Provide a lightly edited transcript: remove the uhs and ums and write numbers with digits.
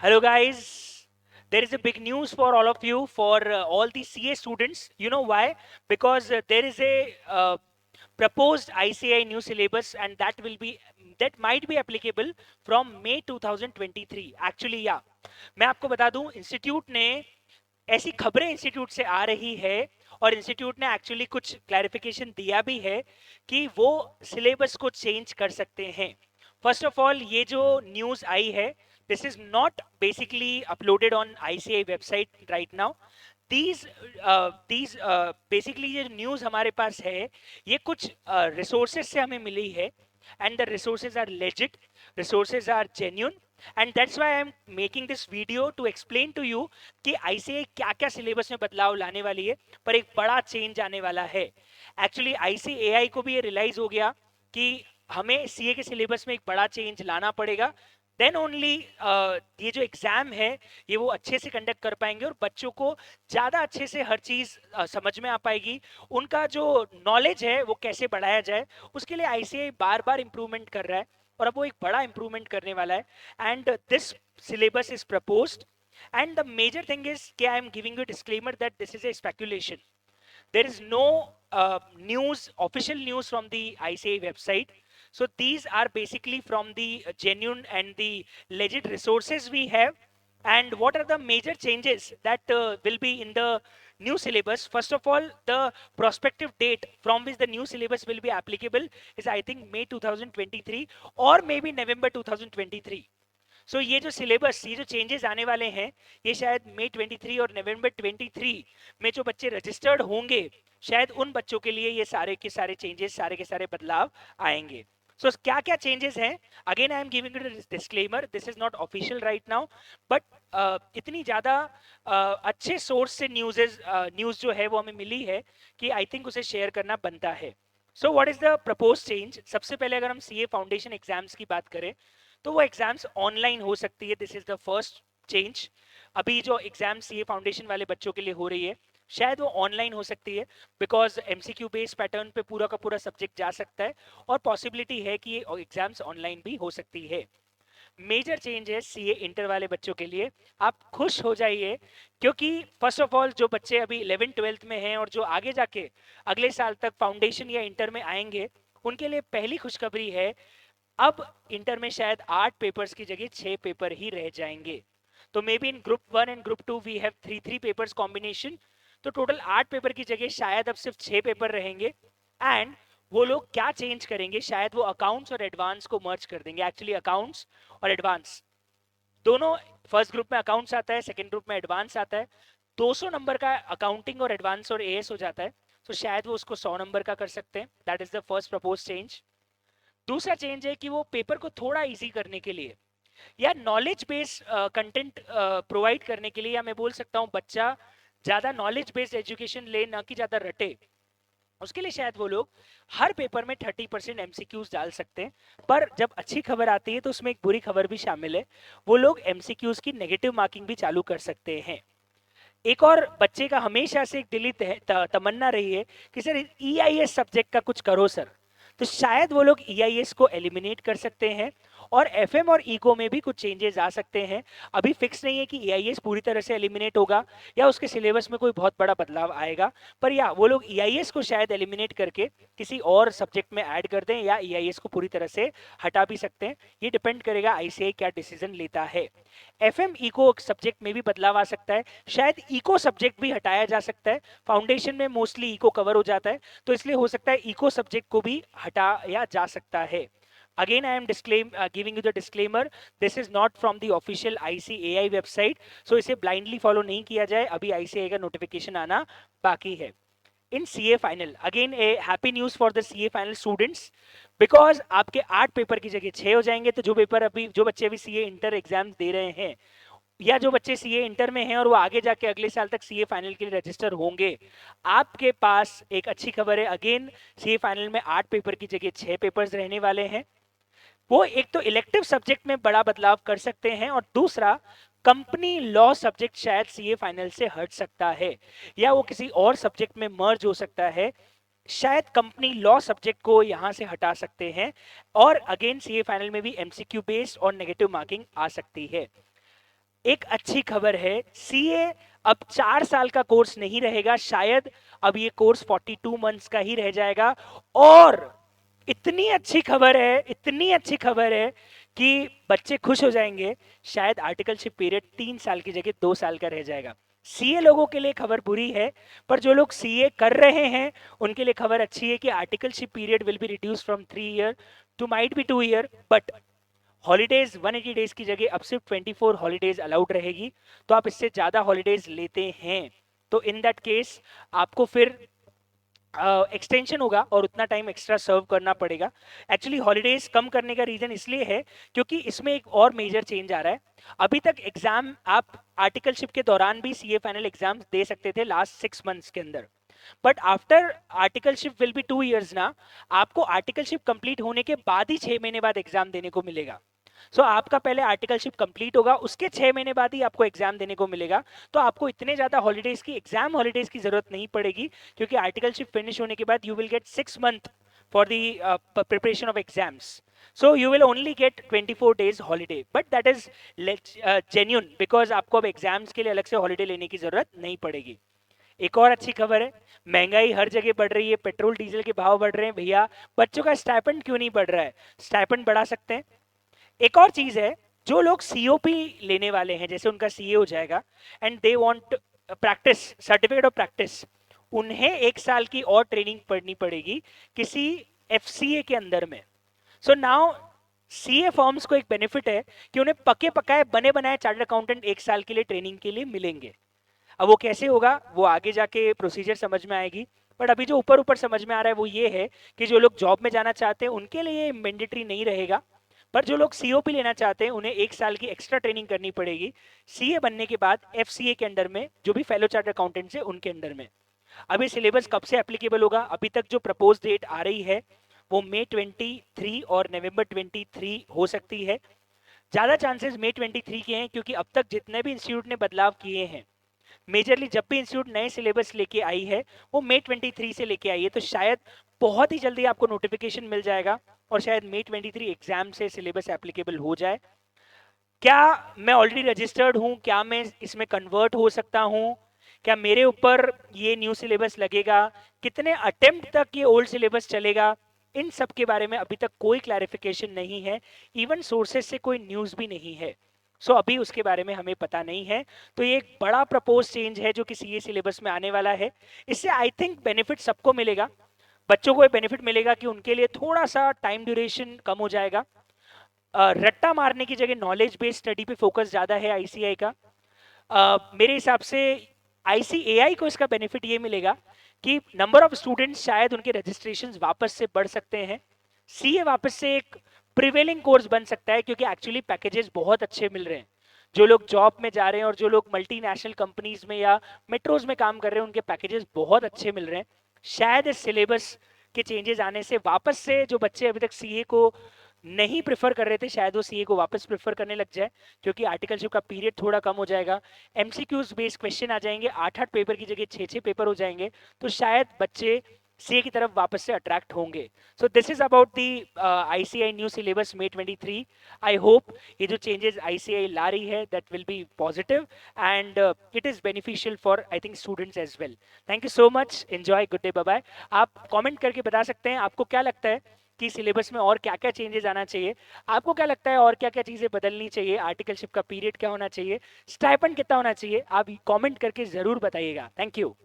Hello, guys. There is a big news for all of you, for all the CA students. You know why? Because there is a proposed ICI new syllabus, and that might be applicable from May 2023. Actually, yeah. मैं आपको बता दूं, institute ने ऐसी खबरें institute से आ रही है और इंस्टीट्यूट ने एक्चुअली कुछ क्लैरिफिकेशन दिया भी है कि वो सिलेबस को चेंज कर सकते हैं. फर्स्ट ऑफ ऑल, ये जो न्यूज़ आई है, this is not basically uploaded on ICI website right now. These basically ये न्यूज़ हमारे पास है, ये कुछ रिसोर्सेज से हमें मिली है, and the resources are legit, resources are genuine, and that's why I'm making this video to explain to you कि ICI क्या क्या सिलेबस में बदलाव लाने वाली है, पर एक बड़ा चेंज आने वाला है. एक्चुअली ICAI को भी ये रियलाइज हो गया कि हमें सीए के सिलेबस में एक बड़ा चेंज लाना पड़ेगा. देन ओनली ये जो एग्जाम है ये वो अच्छे से कंडक्ट कर पाएंगे और बच्चों को ज़्यादा अच्छे से हर चीज़ समझ में आ पाएगी. उनका जो नॉलेज है वो कैसे बढ़ाया जाए, उसके लिए आईसीआई बार बार इम्प्रूवमेंट कर रहा है और अब वो एक बड़ा इम्प्रूवमेंट करने वाला है. And this syllabus is proposed, and the major thing is कि I am giving you disclaimer that this is a speculation. There is no news, official news from the ICA website. So these are basically from the genuine and the legit resources we have. And what are the major changes that will be in the new syllabus? First of all, the prospective date from which the new syllabus will be applicable is, I think, May 2023 or maybe November 2023. सो ये जो syllabus, ये जो changes आने वाले हैं, ये शायद मई 23 और नवंबर 23 में जो बच्चे रजिस्टर्ड होंगे, शायद उन बच्चों के लिए ये सारे के सारे चेंजेस, सारे के सारे बदलाव आएंगे. सो क्या क्या चेंजेस हैं? Again I am giving it disclaimer, this is not official right now, but इतनी ज़्यादा अच्छे सोर्स से न्यूज़ जो है वो हमें मिली है कि आई थिंक उसे शेयर करना बनता है. So what is the propose change? सबसे पहले अगर हम सीए फाउंडेशन एग्जाम्स की बात करें तो वो एग्जाम्स ऑनलाइन हो सकती है. This is the first change. अभी जो एग्जाम सीए फाउंडेशन वाले बच्चों के लिए हो रही है, शायद वो ऑनलाइन हो सकती है, बिकॉज एमसीक्यू बेस्ड पैटर्न पे पूरा का पूरा सब्जेक्ट जा सकता है और पॉसिबिलिटी है कि ये एग्जाम्स ऑनलाइन भी हो सकती है. मेजर चेंज है सीए इंटर वाले बच्चों के लिए. आप खुश हो जाइए, क्योंकि फर्स्ट ऑफ ऑल जो बच्चे अभी 11th-12th में हैं और जो आगे जाके अगले साल तक फाउंडेशन या इंटर में आएंगे, उनके लिए पहली खुशखबरी है, अब इंटर में शायद 8 पेपर्स की जगह 6 पेपर ही रह जाएंगे. तो may be in group 1 and group 2 we have 3 papers combination. तो टोटल 8 पेपर की जगह शायद अब सिर्फ 6 पेपर रहेंगे. एंड वो लोग क्या चेंज करेंगे, शायद वो अकाउंट्स और एडवांस को मर्ज कर देंगे. एक्चुअली अकाउंट्स और एडवांस दोनों, फर्स्ट ग्रुप में अकाउंट्स आता है, सेकेंड ग्रुप में एडवांस आता है. 200 नंबर का अकाउंटिंग और एडवांस और एएस हो जाता है, तो शायद वो उसको 100 नंबर का कर सकते हैं. That is the first propose change. दूसरा चेंज है कि वो पेपर को थोड़ा इजी करने के लिए या नॉलेज बेस्ड कंटेंट प्रोवाइड करने के लिए, या मैं बोल सकता हूँ बच्चा ज़्यादा नॉलेज बेस्ड एजुकेशन ले, ना कि ज़्यादा रटे, उसके लिए शायद वो लोग हर पेपर में 30% एमसीक्यूज डाल सकते हैं. पर जब अच्छी खबर आती है तो उसमें एक बुरी खबर भी शामिल है, वो लोग एमसीक्यूज की नेगेटिव मार्किंग भी चालू कर सकते हैं. एक और बच्चे का हमेशा से एक दिली तमन्ना रही है कि सर ईआईएस सब्जेक्ट का कुछ करो सर, तो शायद वो लोग ईआईएस को एलिमिनेट कर सकते हैं और एफएम और इको में भी कुछ चेंजेस आ सकते हैं. अभी फिक्स नहीं है कि ईआईएस पूरी तरह से एलिमिनेट होगा या उसके सिलेबस में कोई बहुत बड़ा बदलाव आएगा, पर या वो लोग ईआईएस को शायद एलिमिनेट करके किसी और सब्जेक्ट में ऐड कर दें या ईआईएस को पूरी तरह से हटा भी सकते हैं. ये डिपेंड करेगा आईसीआई क्या डिसीजन लेता है. एफएम इको सब्जेक्ट में भी बदलाव आ सकता है, शायद इको सब्जेक्ट भी हटाया जा सकता है. फाउंडेशन में मोस्टली इको कवर हो जाता है, तो इसलिए हो सकता है इको सब्जेक्ट को भी हटाया जा सकता है. Again, I am giving you the disclaimer. This is not from the official ICAI website. So इसे blindly follow नहीं किया जाए. अभी ICAI का notification आना बाकी है. In CA final, again a happy news for the CA final students, because आपके 8 पेपर की जगह 6 हो जाएंगे. तो जो बच्चे अभी CA इंटर एग्जाम्स दे रहे हैं, या जो बच्चे सीए इंटर में हैं और वो आगे जाके अगले साल तक सीए फाइनल के लिए रजिस्टर होंगे, आपके पास एक अच्छी खबर है. अगेन सीए फाइनल में 8 पेपर की जगह 6 पेपर्स रहने वाले हैं. वो एक तो इलेक्टिव सब्जेक्ट में बड़ा बदलाव कर सकते हैं, और दूसरा कंपनी लॉ सब्जेक्ट शायद सीए फाइनल से हट सकता है या वो किसी और सब्जेक्ट में मर्ज हो सकता है. शायद कंपनी लॉ सब्जेक्ट को यहां से हटा सकते हैं और अगेन सीए फाइनल में भी एमसीक्यू बेस्ड और नेगेटिव मार्किंग आ सकती है. एक अच्छी खबर है, सीए अब 4 साल का कोर्स नहीं रहेगा, शायद अब ये कोर्स 42 मंथ्स का ही रह जाएगा। और इतनी अच्छी खबर है, इतनी अच्छी खबर है कि बच्चे खुश हो जाएंगे, शायद आर्टिकलशिप पीरियड 3 साल की जगह 2 साल का रह जाएगा। सीए लोगों के लिए खबर बुरी है, पर जो लोग सीए कर रहे हैं उनके लिए खबर अच्छी है कि articleship period will be reduce from 3 year to might be 2 year, but holidays 180 days की जगह अब सिर्फ 24 हॉलीडेज अलाउड रहेगी। तो आप इससे ज्यादा हॉलीडेज लेते हैं तो इन दैट केस आपको फिर एक्सटेंशन होगा और उतना टाइम एक्स्ट्रा सर्व करना पड़ेगा। एक्चुअली हॉलीडेज कम करने का रीजन इसलिए है क्योंकि इसमें एक और मेजर चेंज आ रहा है। अभी तक एग्जाम आप आर्टिकलशिप के दौरान भी सीए फाइनल एग्जाम दे सकते थे लास्ट 6 मंथ्स के अंदर, but after articleship will be 2 years ना, आपको आर्टिकलशिप कंप्लीट होने के बाद ही 6 महीने बाद एग्जाम देने को मिलेगा। सो आपका पहले आर्टिकलशिप कंप्लीट होगा, उसके 6 महीने बाद ही आपको एग्जाम देने को मिलेगा। तो आपको इतने ज्यादा हॉलीडेज की, एग्जाम हॉलीडेज की जरूरत नहीं पड़ेगी, क्योंकि आर्टिकलशिप फिनिश होने के बाद you will get 6 month for the preparation of exams. So you will only get 24 days holiday, but that is genuine because आपको अब एग्जाम्स के लिए अलग से हॉलीडे लेने की जरूरत नहीं पड़ेगी। एक और अच्छी खबर है, महंगाई हर जगह बढ़ रही है, पेट्रोल डीजल के भाव बढ़ रहे हैं भैया, बच्चों का स्टाइपेंड क्यों नहीं बढ़ रहा है? स्टाइपेंड बढ़ा सकते हैं। एक और चीज है, जो लोग सीओपी लेने वाले हैं, जैसे उनका सीए हो जाएगा and they want practice certificate of practice, उन्हें 1 साल की और ट्रेनिंग पढ़नी पड़ेगी किसी एफसीए के अंदर में। सो नाउ सीए फॉर्म्स को एक बेनिफिट है कि उन्हें पके पकाए बने बनाए चार्टर्ड अकाउंटेंट 1 साल के लिए ट्रेनिंग के लिए मिलेंगे। अब वो कैसे होगा वो आगे जाके प्रोसीजर समझ में आएगी, बट अभी जो ऊपर ऊपर समझ में आ रहा है वो ये है कि जो लोग जॉब में जाना चाहते हैं उनके लिए मैंडेटरी नहीं रहेगा, पर जो लोग सीओपी लेना चाहते हैं उन्हें 1 साल की एक्स्ट्रा ट्रेनिंग करनी पड़ेगी सीए बनने के बाद एफसीए के अंडर में, जो भी फेलो चार्टर्ड अकाउंटेंट्स है उनके अंडर में। अभी सिलेबस कब से एप्लीकेबल होगा? अभी तक जो प्रपोज डेट आ रही है वो मई 23 और नवंबर 23 हो सकती है। ज्यादा चांसेस मई 23 के हैं, क्योंकि अब तक जितने भी इंस्टीट्यूट ने बदलाव किए हैं, मेजरली जब भी इंस्टीट्यूट नए सिलेबस लेके आई है वो मई 23 से लेके आई है, तो शायद बहुत ही जल्दी आपको नोटिफिकेशन मिल जाएगा और शायद मई 23 एग्जाम से सिलेबस एप्लीकेबल हो जाए। क्या मैं ऑलरेडी रजिस्टर्ड हूं? क्या मैं इसमें कन्वर्ट हो सकता हूं? क्या मेरे ऊपर ये न्यू सिलेबस लगेगा? कितने अटेम्प्ट तक ये ओल्ड सिलेबस चलेगा? इन सब के बारे में अभी तक कोई क्लैरिफिकेशन नहीं है, इवन सोर्सेज से कोई न्यूज़ भी नहीं है। सो अभी उसके बारे में हमें पता नहीं है। तो ये एक बड़ा प्रपोज चेंज है जो कि सीए सिलेबस में आने वाला है। इससे आई थिंक बेनिफिट सबको मिलेगा। बच्चों को ये बेनिफिट मिलेगा कि उनके लिए थोड़ा सा टाइम ड्यूरेशन कम हो जाएगा। रट्टा मारने की जगह नॉलेज बेस्ड स्टडी पे फोकस ज़्यादा है आईसीएआई का। मेरे हिसाब से आईसीएआई को इसका बेनिफिट ये मिलेगा कि नंबर ऑफ स्टूडेंट्स शायद उनके रजिस्ट्रेशंस वापस से बढ़ सकते हैं। सीए वापस से एक प्रिवेलिंग कोर्स बन सकता है, क्योंकि एक्चुअली पैकेजेस बहुत अच्छे मिल रहे हैं। जो लोग जॉब में जा रहे हैं और जो लोग मल्टीनेशनल कंपनीज में या मेट्रोज में काम कर रहे हैं उनके पैकेजेस बहुत अच्छे मिल रहे हैं। शायद इस सिलेबस के चेंजेस आने से वापस से जो बच्चे अभी तक सीए को नहीं प्रेफर कर रहे थे, शायद वो सीए को वापस प्रेफर करने लग जाए, क्योंकि आर्टिकलशिप का पीरियड थोड़ा कम हो जाएगा। एमसीक्यूज बेस्ड क्वेश्चन आ जाएंगे, 8-8 पेपर की जगह 6-6 पेपर हो जाएंगे, तो शायद बच्चे सीए की तरफ वापस से अट्रैक्ट होंगे। So this is about the ICI new syllabus May 23। I hope ये जो चेंजेस आईसीआई ला रही है that will be positive and it is beneficial for I think students as well. Thank you so much, enjoy, good day, bye bye. आप comment करके बता सकते हैं आपको क्या लगता है कि सिलेबस में और क्या क्या चेंजेस आना चाहिए। आपको क्या लगता है और क्या क्या चीजें बदलनी चाहिए? आर्टिकलशिप का पीरियड क्या होना चाहिए? स्टाइपेंड कितना होना चाहिए? आप कमेंट करके जरूर बताइएगा। Thank you.